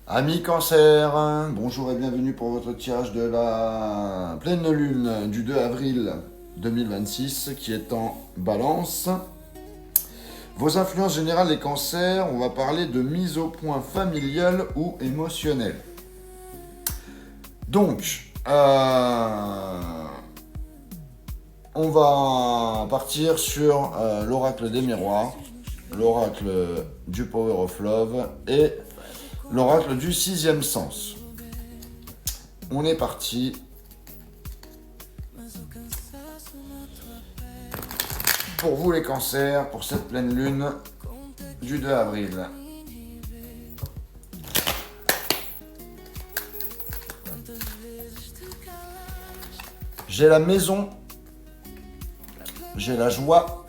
Amis Cancer, bonjour et bienvenue pour votre tirage de la pleine lune du 2 avril 2026 qui est en Balance. Vos influences générales les cancers, on va parler de mise au point familiale ou émotionnelle. Donc, on va partir sur l'oracle des miroirs, l'oracle du Power of Love et l'oracle du sixième sens. On est parti. Pour vous les cancers, pour cette pleine lune du 2 avril. J'ai la maison, j'ai la joie,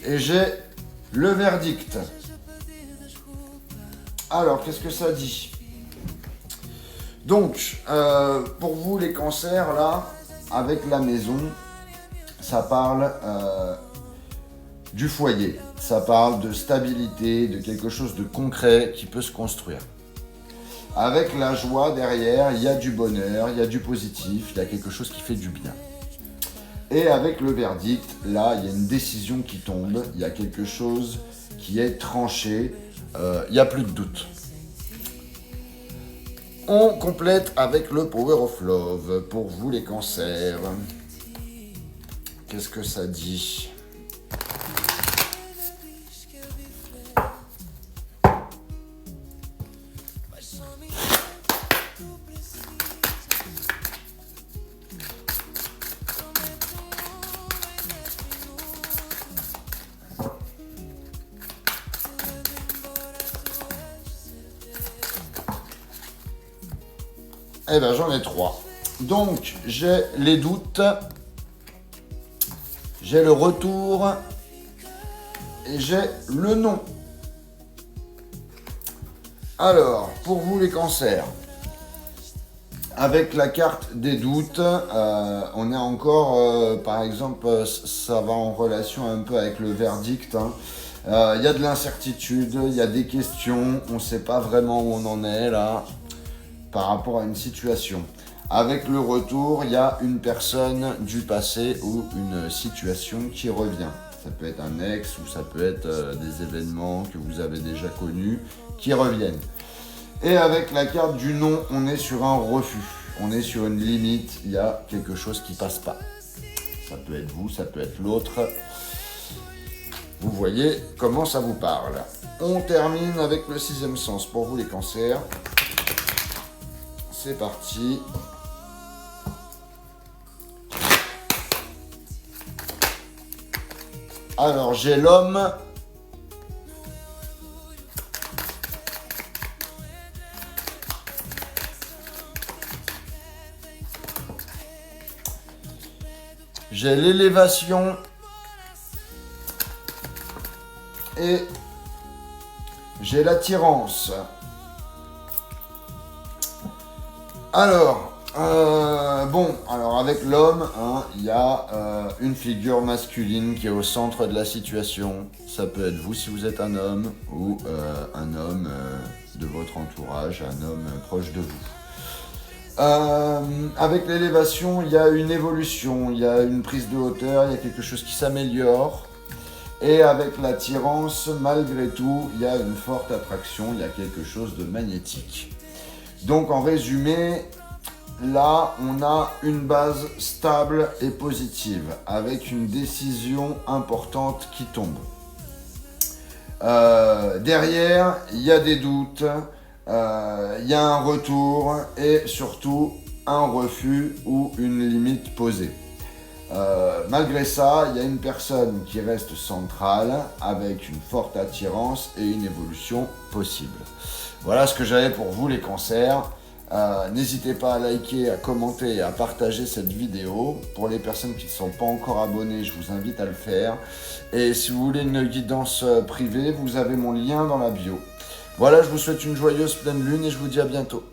et j'ai le verdict. Alors, qu'est-ce que ça dit ? Donc, pour vous les cancers, là, avec la maison, ça parle du foyer. Ça parle de stabilité, de quelque chose de concret qui peut se construire. Avec la joie derrière, il y a du bonheur, il y a du positif, il y a quelque chose qui fait du bien. Et avec le verdict, là, il y a une décision qui tombe, il y a quelque chose qui est tranché, il n'y a plus de doute. On complète avec le Power of Love pour vous les cancers. Qu'est-ce que ça dit ? Eh ben j'en ai 3. Donc j'ai les doutes, j'ai le retour et j'ai le non. Alors, pour vous les cancers, avec la carte des doutes, on est encore, par exemple, ça va en relation un peu avec le verdict. Il y a de l'incertitude, il y a des questions, on ne sait pas vraiment où on en est là. Par rapport à une situation. Avec le retour, il y a une personne du passé ou une situation qui revient. Ça peut être un ex ou ça peut être des événements que vous avez déjà connus qui reviennent. Et avec la carte du non, on est sur un refus. On est sur une limite, il y a quelque chose qui passe pas. Ça peut être vous, ça peut être l'autre. Vous voyez comment ça vous parle. On termine avec le sixième sens pour vous les cancers. C'est parti. Alors, j'ai l'homme. J'ai l'élévation. Et j'ai l'attirance. Alors, alors avec l'homme, il y a une figure masculine qui est au centre de la situation. Ça peut être vous si vous êtes un homme ou un homme de votre entourage, un homme proche de vous. Avec l'élévation, il y a une évolution, il y a une prise de hauteur, il y a quelque chose qui s'améliore. Et avec l'attirance, malgré tout, il y a une forte attraction, il y a quelque chose de magnétique. Donc en résumé, là on a une base stable et positive avec une décision importante qui tombe. Derrière, il y a des doutes, il y a un retour et surtout un refus ou une limite posée. Malgré ça, il y a une personne qui reste centrale avec une forte attirance et une évolution possible. Voilà ce que j'avais pour vous les cancers. N'hésitez pas à liker, à commenter et à partager cette vidéo. Pour les personnes qui ne sont pas encore abonnées, je vous invite à le faire. Et si vous voulez une guidance privée, vous avez mon lien dans la bio. Voilà, je vous souhaite une joyeuse pleine lune et je vous dis à bientôt.